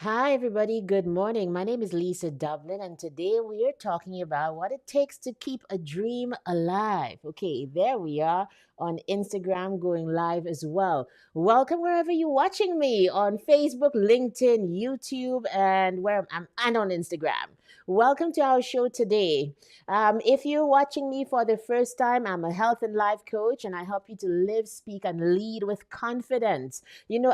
Hi, everybody. Good morning. My name is Lisa Dublin, and today we are talking about what it takes to keep a dream alive. Okay, there we are on Instagram, going live as well. Welcome wherever you're watching me on Facebook, LinkedIn, YouTube, and where I'm and on Instagram. Welcome to our show today. If you're watching me for the first time, I'm a health and life coach, and I help you to live, speak, and lead with confidence.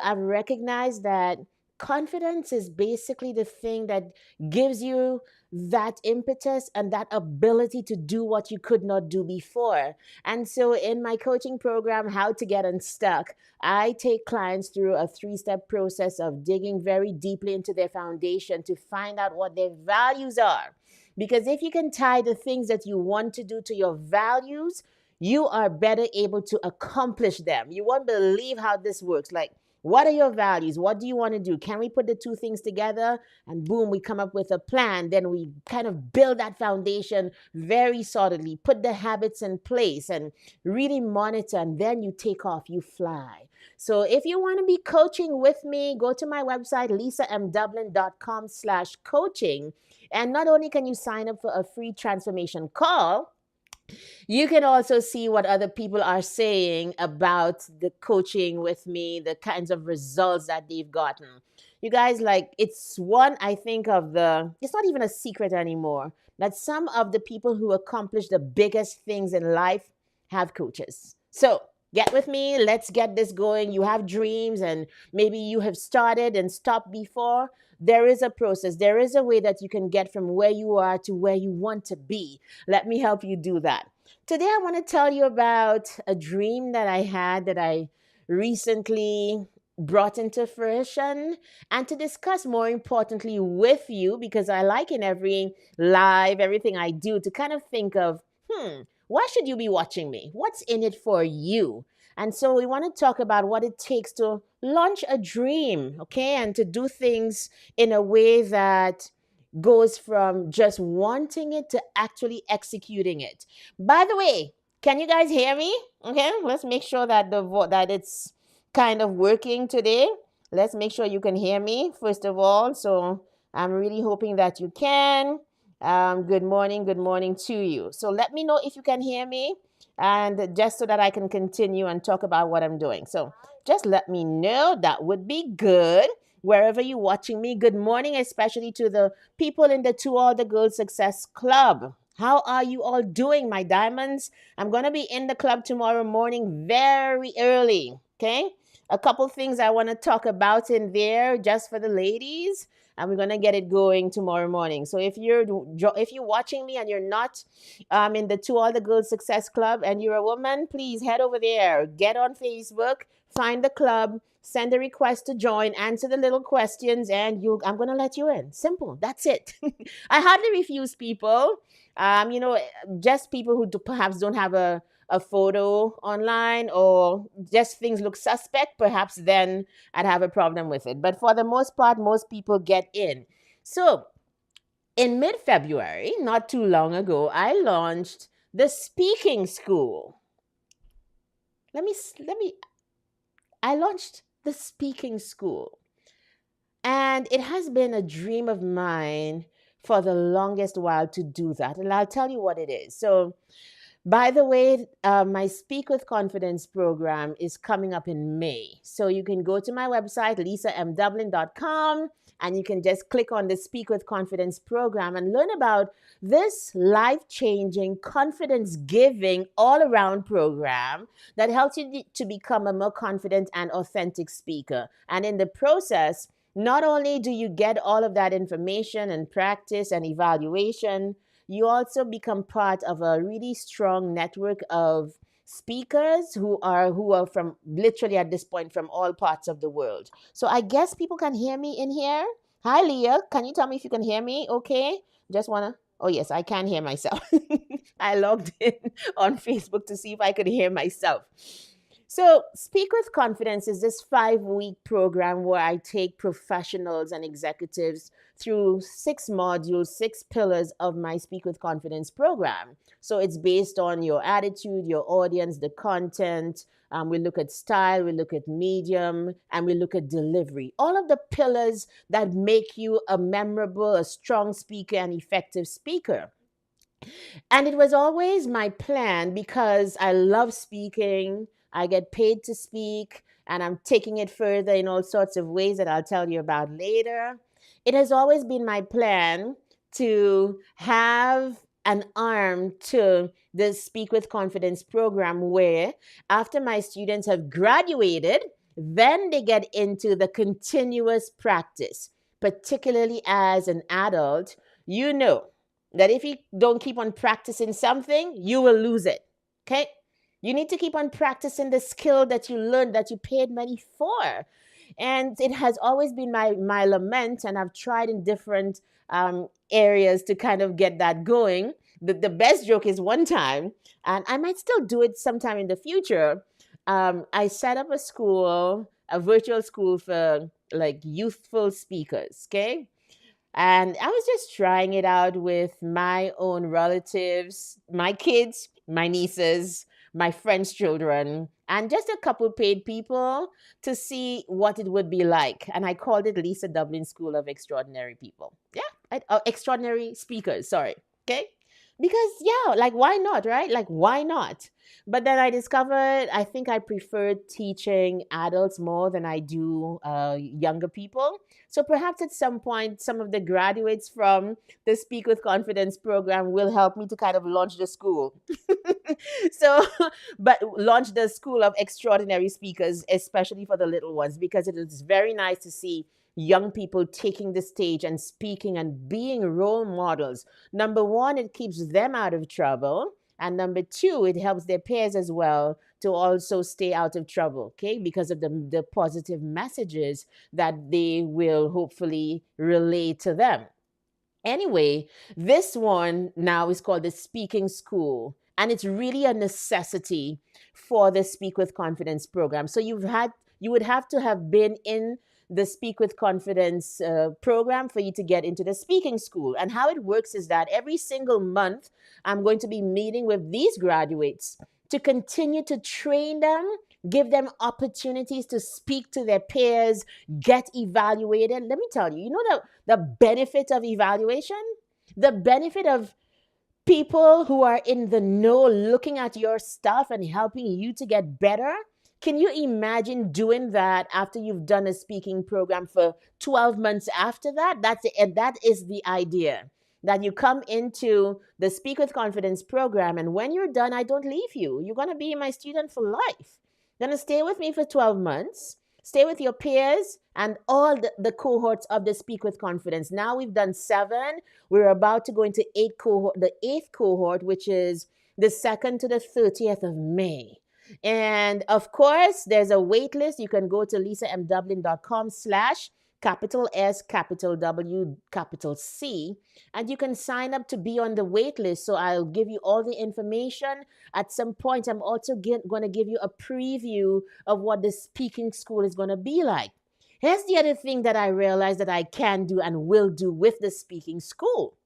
I've recognized that confidence is basically the thing that gives you that impetus and that ability to do what you could not do before. And so, in my coaching program, How to Get Unstuck, I take clients through a three-step process of digging very deeply into their foundation to find out what their values are. Because if you can tie the things that you want to do to your values, you are better able to accomplish them. You won't believe how this works. Like, what are your values? What do you want to do? Can we put the two things together? And boom, we come up with a plan. Then we kind of build that foundation very solidly, put the habits in place, and really monitor. And then you take off, you fly. So if you want to be coaching with me, go to my website, lisamdublin.com/coaching. And not only can you sign up for a free transformation call, you can also see what other people are saying about the coaching with me, the kinds of results that they've gotten. You guys, like, it's one, I think, it's not even a secret anymore that some of the people who accomplish the biggest things in life have coaches. So, get with me. Let's get this going. You have dreams, and maybe you have started and stopped before. There is a process, there is a way that you can get from where you are to where you want to be. Let me help you do that. Today, I want to tell you about a dream that I had that I recently brought into fruition, and to discuss more importantly with you, because I like in every live, everything I do, to kind of think of, why should you be watching me? What's in it for you? And so we want to talk about what it takes to launch a dream, okay, and to do things in a way that goes from just wanting it to actually executing it. By the way, can you guys hear me? Okay, let's make sure that that it's kind of working today. Let's make sure you can hear me first of all. So I'm really hoping that you can. Good morning to you. So let me know if you can hear me, and just so that I can continue and talk about what I'm doing. So just let me know. That would be good. Wherever you're watching me, good morning, especially to the people in the To All the Girls Success Club. How are you all doing, my diamonds? I'm going to be in the club tomorrow morning very early, okay? A couple things I want to talk about in there just for the ladies, and we're going to get it going tomorrow morning. So if you're watching me and you're not in the To All the Girls Success Club and you're a woman, please head over there. Get on Facebook, find the club, send a request to join, answer the little questions, and I'm going to let you in. Simple. That's it. I hardly refuse people. Um, you know, just people who perhaps don't have a photo online, or just things look suspect, perhaps then I'd have a problem with it. But for the most part, most people get in. So in mid-February, not too long ago, I launched the speaking school. Let me I launched the speaking school. And it has been a dream of mine for the longest while to do that. And I'll tell you what it is. So, by the way, my Speak with Confidence program is coming up in May. So you can go to my website, lisamdublin.com, and you can just click on the Speak with Confidence program and learn about this life changing, confidence giving, all around program that helps you to become a more confident and authentic speaker. And in the process, not only do you get all of that information and practice and evaluation, you also become part of a really strong network of speakers who are from literally at this point from all parts of the world. So I guess people can hear me in here. Hi Leah, can you tell me if you can hear me? Okay. Just wanna Oh yes, I can hear myself. I logged in on Facebook to see if I could hear myself. So, Speak with Confidence is this 5-week program where I take professionals and executives through 6 modules, 6 pillars of my Speak with Confidence program. So, it's based on your attitude, your audience, the content. We look at style, we look at medium, and we look at delivery. All of the pillars that make you a memorable, a strong speaker, and effective speaker. And it was always my plan because I love speaking. I get paid to speak, and I'm taking it further in all sorts of ways that I'll tell you about later. It has always been my plan to have an arm to the Speak with Confidence program where, after my students have graduated, then they get into the continuous practice, particularly as an adult. You know that if you don't keep on practicing something, you will lose it. Okay? You need to keep on practicing the skill that you learned, that you paid money for. And it has always been my lament, and I've tried in different areas to kind of get that going. The best joke is one time, and I might still do it sometime in the future. I set up a school, a virtual school for like youthful speakers, okay? And I was just trying it out with my own relatives, my kids, my nieces, my friends' children, and just a couple paid people to see what it would be like. And I called it Lisa Dublin School of Extraordinary People. Yeah, extraordinary speakers, sorry. Okay? Because, yeah, like, why not, right? Like, why not? But then I discovered I think I prefer teaching adults more than I do younger people. So perhaps at some point, some of the graduates from the Speak with Confidence program will help me to kind of launch the school. So, but launch the school of extraordinary speakers, especially for the little ones, because it is very nice to see young people taking the stage and speaking and being role models. Number one, it keeps them out of trouble. And number two, it helps their peers as well to also stay out of trouble, okay? Because of the positive messages that they will hopefully relay to them. Anyway, this one now is called the Speaking School, and it's really a necessity for the Speak with Confidence program. So you would have to have been in the Speak with Confidence program for you to get into the speaking school. And how it works is that every single month, I'm going to be meeting with these graduates to continue to train them, give them opportunities to speak to their peers, get evaluated. Let me tell you, you know the benefit of evaluation? The benefit of people who are in the know looking at your stuff and helping you to get better. Can you imagine doing that after you've done a speaking program for 12 months after that? That's it. And that is the idea, that you come into the Speak with Confidence program, and when you're done, I don't leave you. You're going to be my student for life. You're going to stay with me for 12 months, stay with your peers and all the cohorts of the Speak with Confidence. Now we've done 7. We're about to go into the 8th cohort, which is the 2nd to the 30th of May. And of course, there's a wait list. You can go to lisamdublin.com/capital S, capital W, capital C, and you can sign up to be on the wait list. So I'll give you all the information. At some point, I'm also going to give you a preview of what the speaking school is going to be like. Here's the other thing that I realized that I can do and will do with the speaking school.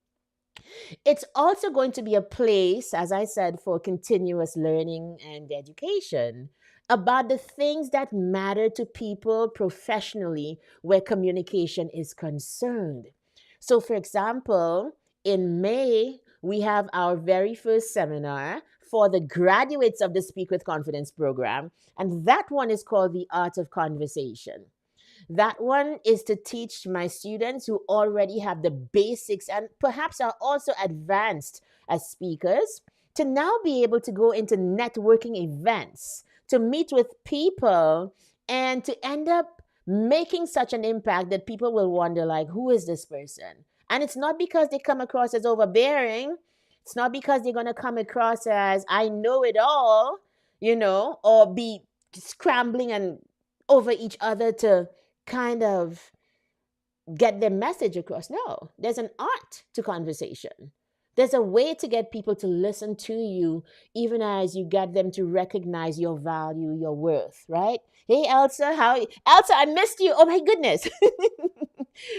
It's also going to be a place, as I said, for continuous learning and education about the things that matter to people professionally where communication is concerned. So, for example, in May, we have our very first seminar for the graduates of the Speak with Confidence program, and that one is called The Art of Conversation. That one is to teach my students who already have the basics and perhaps are also advanced as speakers to now be able to go into networking events, to meet with people, and to end up making such an impact that people will wonder, like, who is this person? And it's not because they come across as overbearing. It's not because they're going to come across as I know it all, or be scrambling and over each other to kind of get their message across. No, there's an art to conversation. There's a way to get people to listen to you, even as you get them to recognize your value, your worth, right? Hey, Elsa, Elsa, I missed you. Oh my goodness.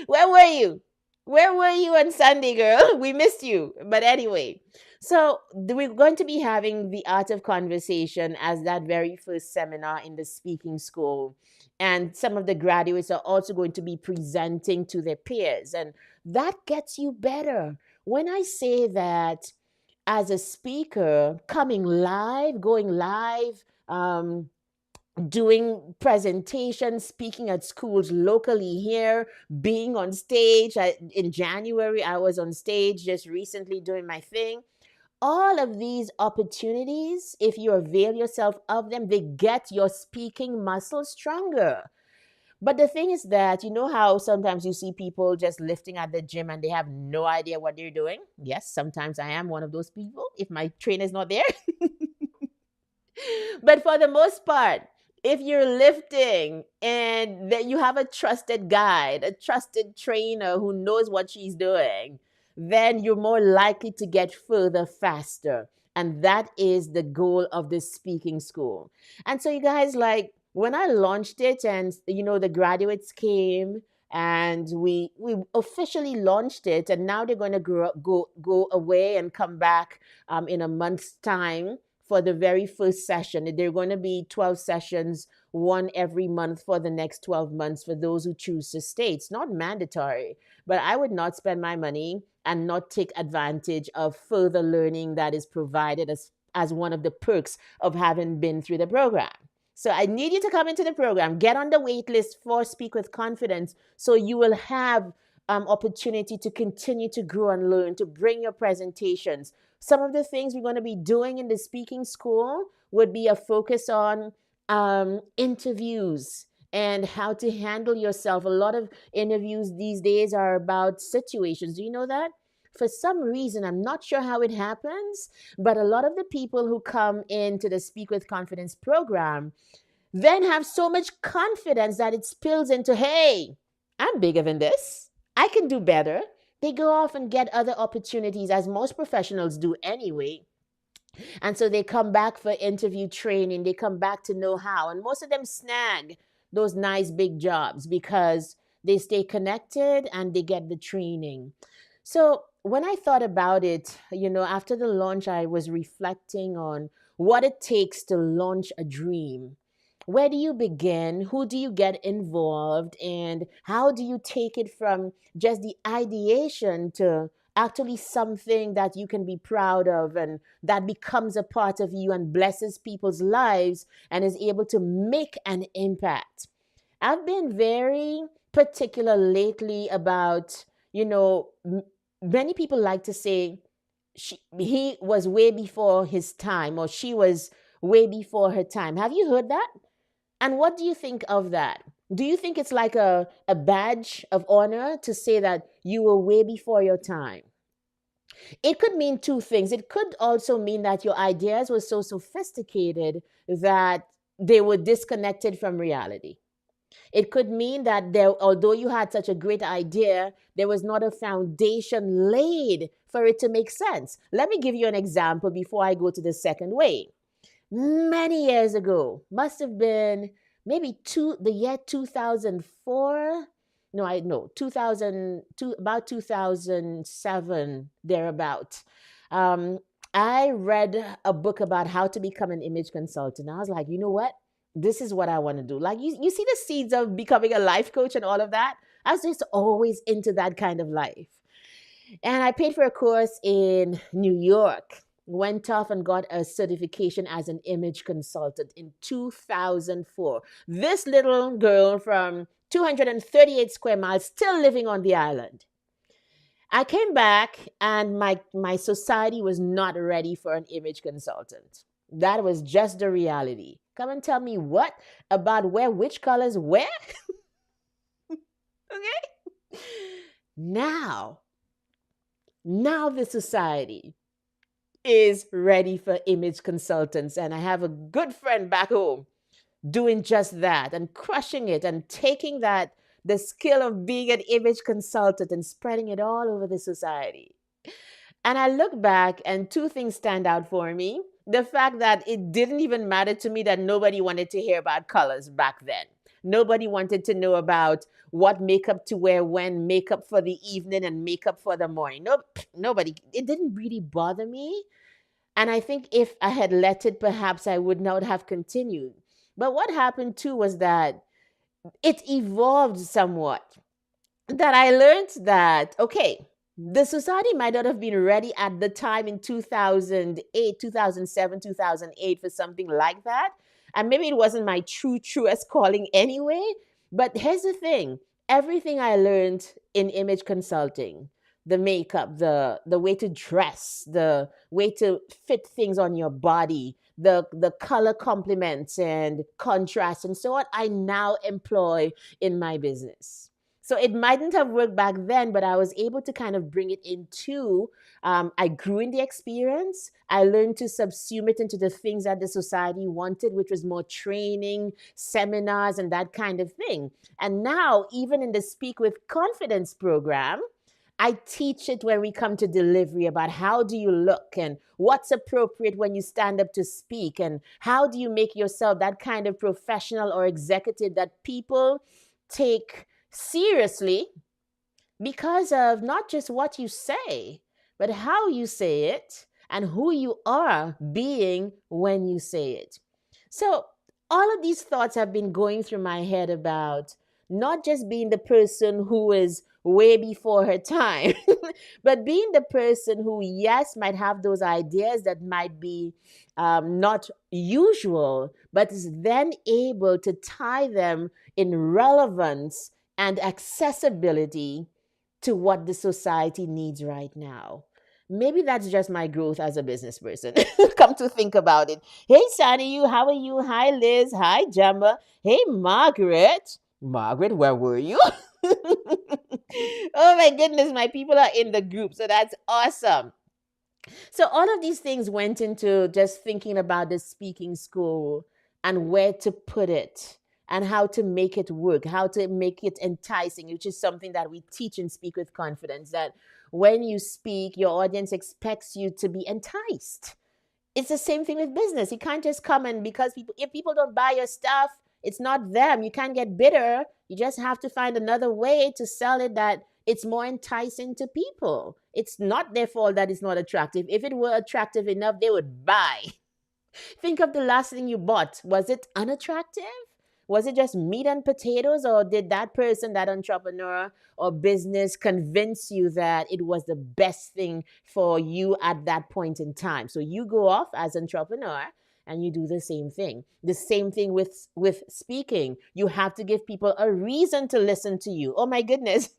Where were you? Where were you on Sunday, girl? We missed you. But anyway, so we're going to be having the art of conversation as that very first seminar in the speaking school. And some of the graduates are also going to be presenting to their peers. And that gets you better. When I say that as a speaker, coming live, going live, doing presentations, speaking at schools locally here, being on stage. In January, I was on stage just recently doing my thing. All of these opportunities, if you avail yourself of them, they get your speaking muscle stronger. But the thing is that, you know how sometimes you see people just lifting at the gym and they have no idea what they're doing? Yes, sometimes I am one of those people if my trainer's not there. But for the most part, if you're lifting and that you have a trusted guide, a trusted trainer who knows what she's doing, then you're more likely to get further faster. And that is the goal of this speaking school. And so, you guys, like when I launched it and, the graduates came and we officially launched it, and now they're going to go away and come back in a month's time for the very first session. There are going to be 12 sessions, one every month for the next 12 months for those who choose to stay. It's not mandatory, but I would not spend my money and not take advantage of further learning that is provided as one of the perks of having been through the program. So I need you to come into the program, get on the wait list for Speak with Confidence, so you will have opportunity to continue to grow and learn, to bring your presentations. Some of the things we're going to be doing in the speaking school would be a focus on interviews and how to handle yourself. A lot of interviews these days are about situations. Do you know that? For some reason, I'm not sure how it happens, but a lot of the people who come into the Speak with Confidence program then have so much confidence that it spills into, hey, I'm bigger than this. I can do better. They go off and get other opportunities, as most professionals do anyway. And so they come back for interview training. They come back to know how. And most of them snag those nice big jobs because they stay connected and they get the training. So when I thought about it, after the launch, I was reflecting on what it takes to launch a dream. Where do you begin? Who do you get involved? And how do you take it from just the ideation to actually something that you can be proud of and that becomes a part of you and blesses people's lives and is able to make an impact? I've been very particular lately about, many people like to say he was way before his time or she was way before her time. Have you heard that? And what do you think of that? Do you think it's like a badge of honor to say that you were way before your time? It could mean two things. It could also mean that your ideas were so sophisticated that they were disconnected from reality. It could mean that although you had such a great idea, there was not a foundation laid for it to make sense. Let me give you an example before I go to the second way. Many years ago, must have been maybe the year 2004. No, I know 2002, about 2007 thereabout. I read a book about how to become an image consultant. I was like, you know what? This is what I want to do. Like you see the seeds of becoming a life coach and all of that. I was just always into that kind of life. And I paid for a course in New York, went off and got a certification as an image consultant in 2004. This little girl from 238 square miles, still living on the island. I came back and my society was not ready for an image consultant. That was just the reality. Come and tell me what about where which colors where? Okay? Now the society is ready for image consultants. And I have a good friend back home doing just that and crushing it and taking the skill of being an image consultant and spreading it all over the society. And I look back and two things stand out for me. The fact that it didn't even matter to me that nobody wanted to hear about colors back then. Nobody wanted to know about what makeup to wear when, makeup for the evening and makeup for the morning. No, nobody. It didn't really bother me. And I think if I had let it, perhaps I would not have continued. But what happened too was that it evolved somewhat, that I learned that, okay, the society might not have been ready at the time in 2008, 2007, 2008 for something like that. And maybe it wasn't my truest calling anyway. But here's the thing, everything I learned in image consulting, the makeup, the way to dress, the way to fit things on your body, the color complements and contrast and so on, I now employ in my business. So it mightn't have worked back then, but I was able to kind of bring it into, I grew in the experience. I learned to subsume it into the things that the society wanted, which was more training, seminars, and that kind of thing. And now, even in the Speak with Confidence program, I teach it when we come to delivery about how do you look and what's appropriate when you stand up to speak, and how do you make yourself that kind of professional or executive that people take seriously because of not just what you say, but how you say it and who you are being when you say it. So, all of these thoughts have been going through my head about not just being the person who is way before her time, but being the person who, yes, might have those ideas that might be not usual, but is then able to tie them in relevance and accessibility to what the society needs right now. Maybe that's just my growth as a business person. Come to think about it. Hey, Sunny, you, how are you? Hi, Liz. Hi, Gemma. Hey, Margaret. Margaret, where were you? Oh my goodness, my people are in the group, so that's awesome. So all of these things went into just thinking about the speaking school and where to put it and how to make it work, how to make it enticing, which is something that we teach and Speak with Confidence, that when you speak, your audience expects you to be enticed. It's the same thing with business. You can't just come and, because people, if people don't buy your stuff, it's not them. You can't get bitter. You just have to find another way to sell it that it's more enticing to people. It's not their fault that it's not attractive. If it were attractive enough, they would buy. Think of the last thing you bought. Was it unattractive? Was it just meat and potatoes, or did that person, that entrepreneur or business, convince you that it was the best thing for you at that point in time? So you go off as entrepreneur and you do the same thing. The same thing with speaking. You have to give people a reason to listen to you. Oh my goodness.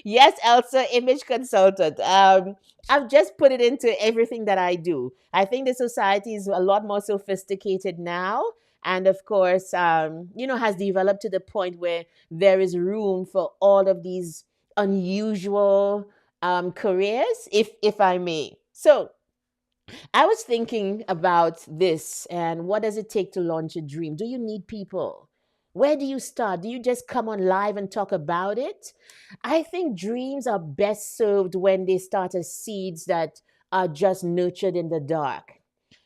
Yes, Elsa, image consultant. I've just put it into everything that I do. I think the society is a lot more sophisticated now. And of course, has developed to the point where there is room for all of these unusual careers, if I may. So I was thinking about this and what does it take to launch a dream? Do you need people? Where do you start? Do you just come on live and talk about it? I think dreams are best served when they start as seeds that are just nurtured in the dark.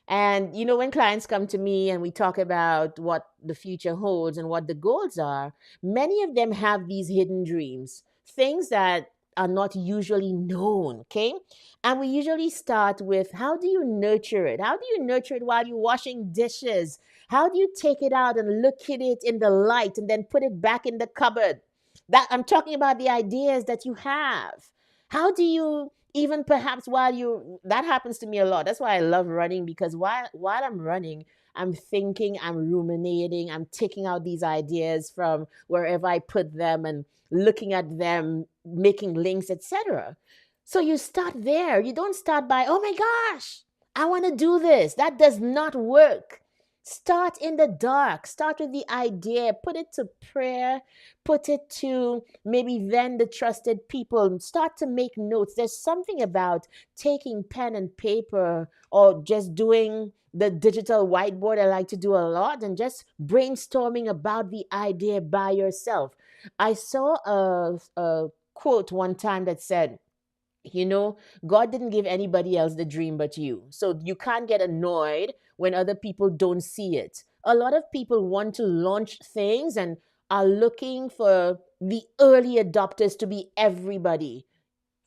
And when clients come to me and we talk about what the future holds and what the goals are, many of them have these hidden dreams, things that are not usually known. Okay. And we usually start with, how do you nurture it? How do you nurture it while you're washing dishes? How do you take it out and look at it in the light and then put it back in the cupboard? That I'm talking about the ideas that you have. How do you, even perhaps while you, that happens to me a lot. That's why I love running, because while I'm running, I'm thinking, I'm ruminating, I'm taking out these ideas from wherever I put them and looking at them, making links, etc. So you start there. You don't start by, oh my gosh, I want to do this. That does not work. Start in the dark. Start with the idea. Put it to prayer. Put it to maybe then the trusted people. Start to make notes. There's something about taking pen and paper or just doing the digital whiteboard. I like to do a lot, and just brainstorming about the idea by yourself. I saw a quote one time that said, You know, God didn't give anybody else the dream but you. So you can't get annoyed when other people don't see it. A lot of people want to launch things and are looking for the early adopters to be everybody.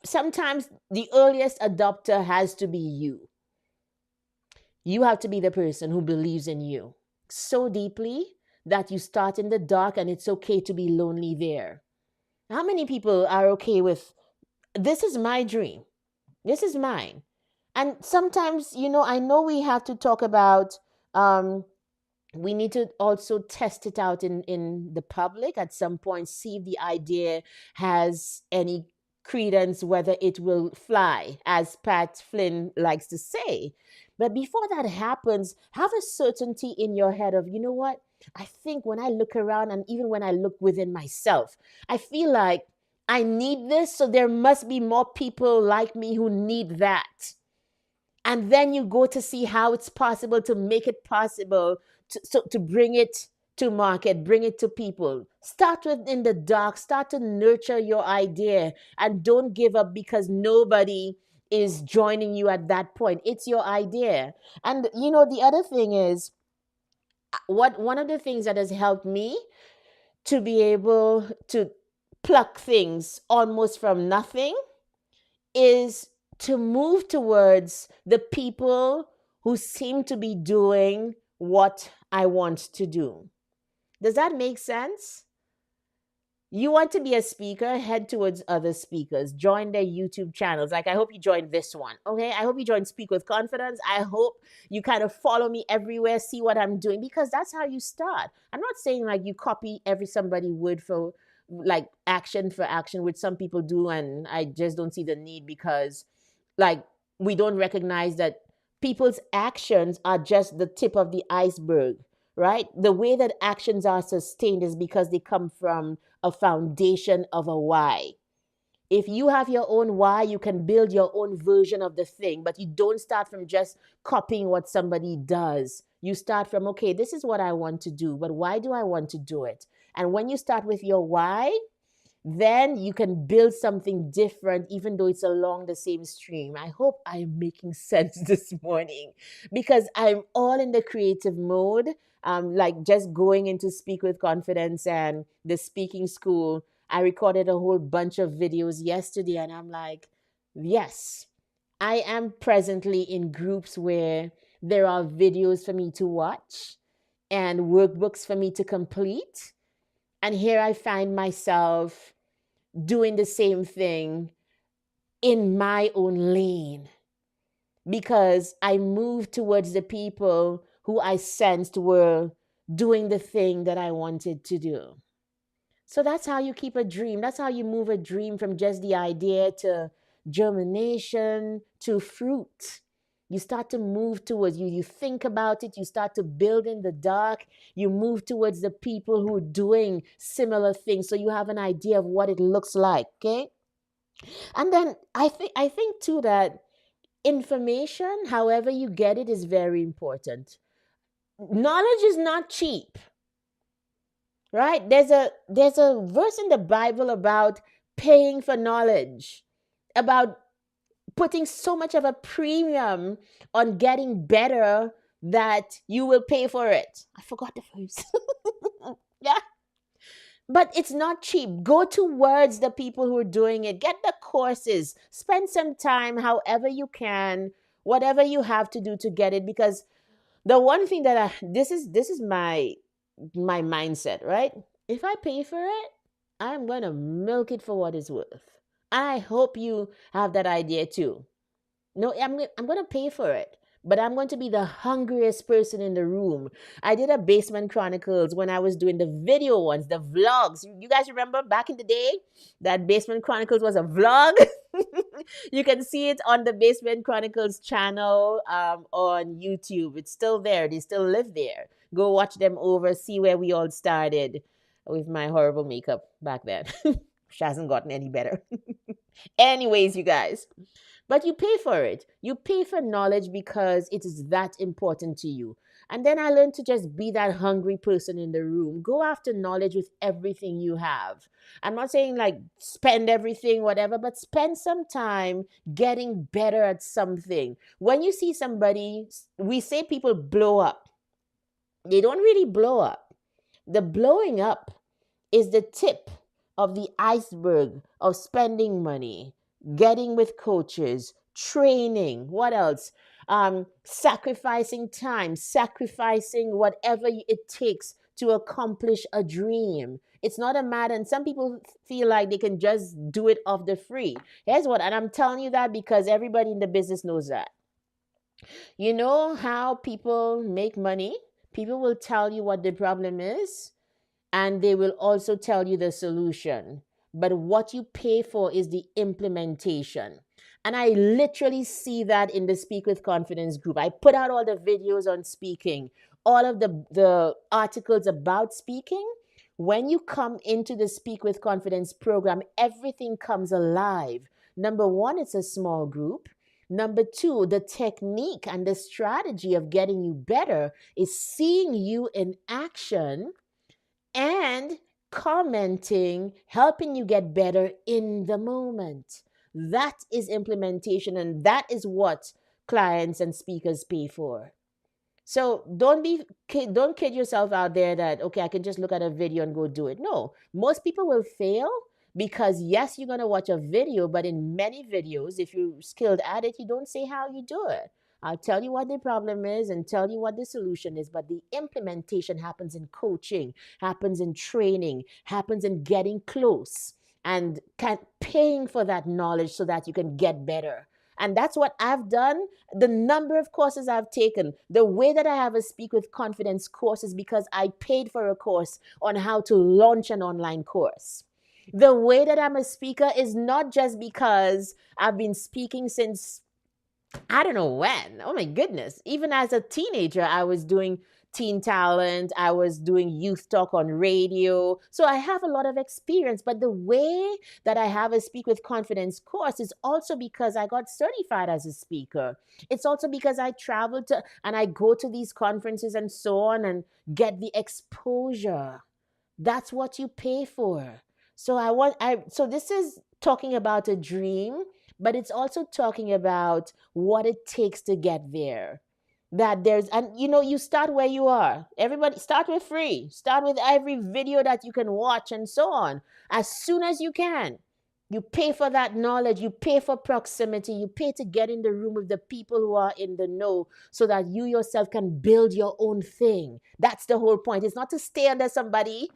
Sometimes the earliest adopter has to be you. You have to be the person who believes in you so deeply that you start in the dark and it's okay to be lonely there. How many people are okay with this is my dream? This is mine. And sometimes, I know we have to talk about, um, we need to also test it out in the public at some point, see if the idea has any credence, whether it will fly, as Pat Flynn likes to say. But before that happens, have a certainty in your head of, you know what? I think when I look around and even when I look within myself, I feel like I need this, so there must be more people like me who need that. And then you go to see how it's possible to make it possible to bring it to market, bring it to people. Start with in the dark, start to nurture your idea, and don't give up because nobody is joining you at that point. It's your idea. And the other thing is, what one of the things that has helped me to be able to pluck things almost from nothing is to move towards the people who seem to be doing what I want to do. Does that make sense? You want to be a speaker, head towards other speakers, join their YouTube channels. Like, I hope you join this one. Okay. I hope you join Speak with Confidence. I hope you kind of follow me everywhere, see what I'm doing, because that's how you start. I'm not saying like you copy every somebody word for like action for action, which some people do. And I just don't see the need because like we don't recognize that people's actions are just the tip of the iceberg, right? The way that actions are sustained is because they come from a foundation of a why. If you have your own why, you can build your own version of the thing, but you don't start from just copying what somebody does. You start from, okay, this is what I want to do, but why do I want to do it? And when you start with your why, then you can build something different, even though it's along the same stream. I hope I am making sense this morning because I'm all in the creative mode. Like just going into Speak with Confidence and the speaking school. I recorded a whole bunch of videos yesterday, and I'm like, yes, I am presently in groups where there are videos for me to watch and workbooks for me to complete. And here I find myself doing the same thing in my own lane because I moved towards the people who I sensed were doing the thing that I wanted to do. So that's how you keep a dream. That's how you move a dream from just the idea to germination to fruit. You start to move towards you think about it, you start to build in the dark, you move towards the people who are doing similar things so you have an idea of what it looks like, okay? And then I think too that information, however you get it, is very important. Knowledge is not cheap, right? There's a verse in the Bible about paying for knowledge, about putting so much of a premium on getting better that you will pay for it. I forgot the verse. Yeah. But it's not cheap. Go towards the people who are doing it. Get the courses. Spend some time, however you can, whatever you have to do to get it. Because the one thing that this is my mindset, right? If I pay for it, I'm gonna milk it for what it's worth. I hope you have that idea too. No, I'm going to pay for it, but I'm going to be the hungriest person in the room. I did a Basement Chronicles when I was doing the video ones, the vlogs. You guys remember back in the day that Basement Chronicles was a vlog? You can see it on the Basement Chronicles channel on YouTube. It's still there. They still live there. Go watch them over, see where we all started with my horrible makeup back then. Which hasn't gotten any better. Anyways, you guys. But you pay for it. You pay for knowledge because it is that important to you. And then I learned to just be that hungry person in the room. Go after knowledge with everything you have. I'm not saying like spend everything, whatever, but spend some time getting better at something. When you see somebody, we say people blow up. They don't really blow up. The blowing up is the tip of the iceberg of spending money, getting with coaches, training, what else? Sacrificing time, sacrificing whatever it takes to accomplish a dream. It's not a matter, and some people feel like they can just do it off the free. Here's what, and I'm telling you that because everybody in the business knows that. You know how people make money? People will tell you what the problem is, and they will also tell you the solution. But what you pay for is the implementation. And I literally see that in the Speak with Confidence group. I put out all the videos on speaking, all of the articles about speaking. When you come into the Speak with Confidence program, everything comes alive. Number one, it's a small group. Number two, the technique and the strategy of getting you better is seeing you in action and commenting, helping you get better in the moment. That is implementation, and that is what clients and speakers pay for. So don't kid yourself out there that okay, I can just look at a video and go do it. No, most people will fail because yes, you're gonna watch a video, but in many videos, if you're skilled at it, you don't say how you do it. I'll tell you what the problem is and tell you what the solution is, but the implementation happens in coaching, happens in training, happens in getting close and paying for that knowledge so that you can get better. And that's what I've done. The number of courses I've taken, the way that I have a Speak with Confidence course is because I paid for a course on how to launch an online course. The way that I'm a speaker is not just because I've been speaking since I don't know when. Oh my goodness. Even as a teenager, I was doing teen talent, I was doing youth talk on radio. So I have a lot of experience. But the way that I have a Speak with Confidence course is also because I got certified as a speaker. It's also because I travel to and I go to these conferences and so on and get the exposure. That's what you pay for. So this is talking about a dream, but it's also talking about what it takes to get there. That there's and you start where you are. Everybody start with free. Start with every video that you can watch and so on. As soon as you can. You pay for that knowledge, you pay for proximity, you pay to get in the room with the people who are in the know so that you yourself can build your own thing. That's the whole point. It's not to stay under somebody,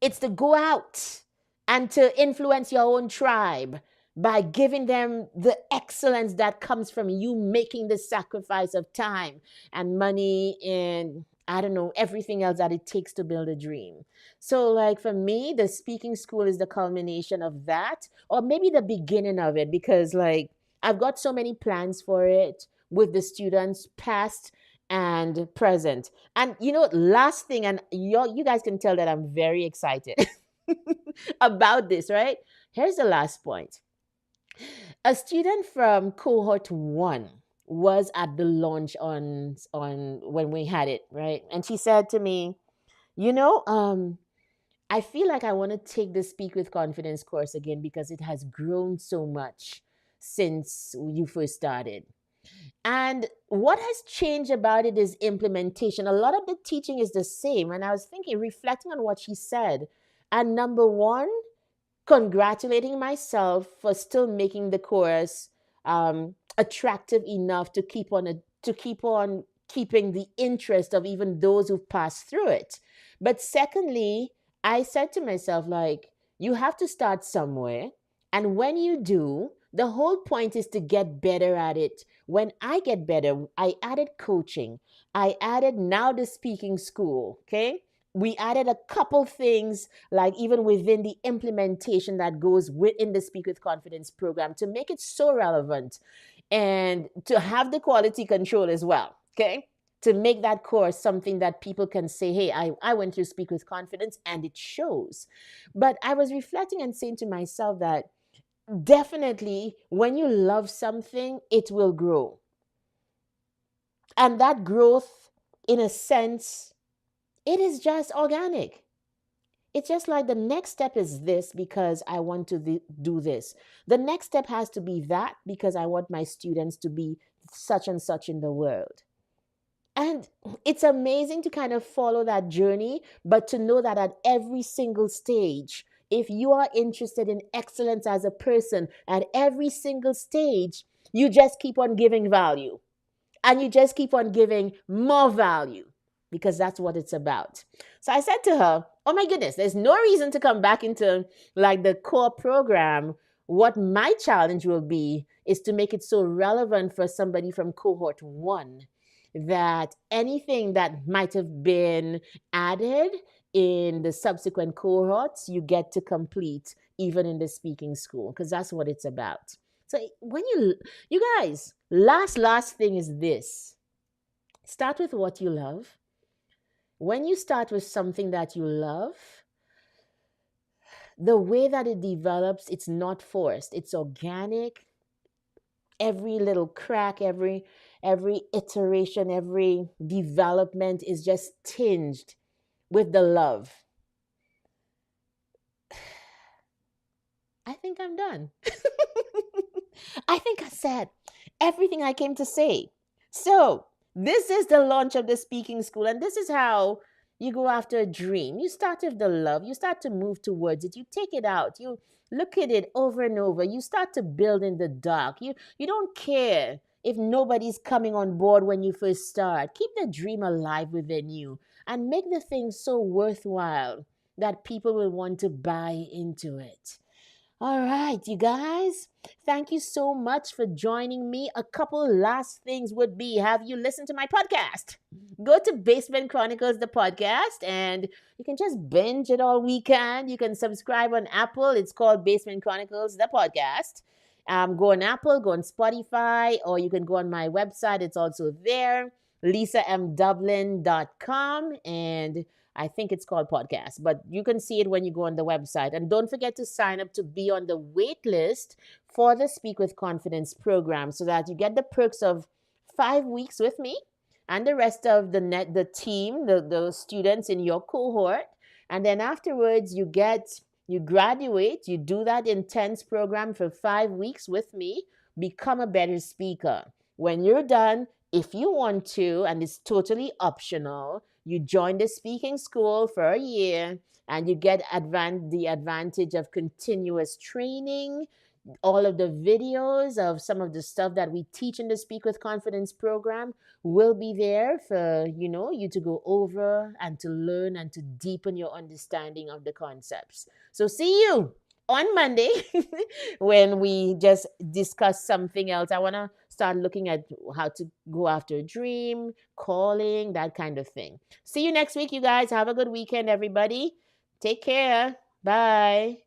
it's to go out and to influence your own tribe by giving them the excellence that comes from you making the sacrifice of time and money and I don't know, everything else that it takes to build a dream. So, like for me, the speaking school is the culmination of that, or maybe the beginning of it, because like I've got so many plans for it with the students, past and present. And last thing, and you guys can tell that I'm very excited about this, right? Here's the last point. A student from cohort 1 was at the launch on when we had it, right? And she said to me, I feel like I want to take the Speak with Confidence course again because it has grown so much since you first started. And what has changed about it is implementation. A lot of the teaching is the same. And I was thinking, reflecting on what she said. And number one, congratulating myself for still making the course attractive enough to keep on keeping the interest of even those who've passed through it. But secondly, I said to myself, like, you have to start somewhere. And when you do, the whole point is to get better at it. When I get better, I added coaching. I added now the speaking school. Okay. We added a couple things, like even within the implementation that goes within the Speak with Confidence program to make it so relevant and to have the quality control as well. Okay. To make that course something that people can say, hey, I went through Speak with Confidence and it shows. But I was reflecting and saying to myself that definitely when you love something, it will grow. And that growth in a sense, it is just organic. It's just like the next step is this because I want to do this. The next step has to be that because I want my students to be such and such in the world. And it's amazing to kind of follow that journey, but to know that at every single stage, if you are interested in excellence as a person, at every single stage, you just keep on giving value and you just keep on giving more value because that's what it's about. So I said to her, oh my goodness, there's no reason to come back into like the core program. What my challenge will be is to make it so relevant for somebody from cohort one that anything that might have been added in the subsequent cohorts, you get to complete even in the speaking school, because that's what it's about. So when you guys, last thing is this. Start with what you love. When you start with something that you love, the way that it develops, it's not forced. It's organic. Every little crack, every iteration, every development is just tinged with the love. I think I'm done. I think I said everything I came to say. So, this is the launch of the speaking school, and this is how you go after a dream. You start with the love, you start to move towards it, you take it out, you look at it over and over, you start to build in the dark. You don't care if nobody's coming on board when you first start. Keep the dream alive within you and make the thing so worthwhile that people will want to buy into it. All right, you guys, thank you so much for joining me. A couple last things would be, have you listened to my podcast? Go to Basement Chronicles, the podcast, and you can just binge it all weekend. You can subscribe on Apple. It's called Basement Chronicles, the podcast. Go on Apple, go on Spotify, or you can go on my website. It's also there, lisamdublin.com. And I think it's called podcast, but you can see it when you go on the website. And don't forget to sign up to be on the wait list for the Speak with Confidence program so that you get the perks of 5 weeks with me and the rest of the team, the students in your cohort. And then afterwards, you graduate, you do that intense program for 5 weeks with me, become a better speaker. When you're done, if you want to, and it's totally optional, you join the speaking school for a year and you get the advantage of continuous training, all of the videos of some of the stuff that we teach in the Speak with Confidence program will be there for you to go over and to learn and to deepen your understanding of the concepts. So see you on Monday when we just discuss something else. I want to start looking at how to go after a dream, calling, that kind of thing. See you next week, you guys. Have a good weekend, everybody. Take care. Bye.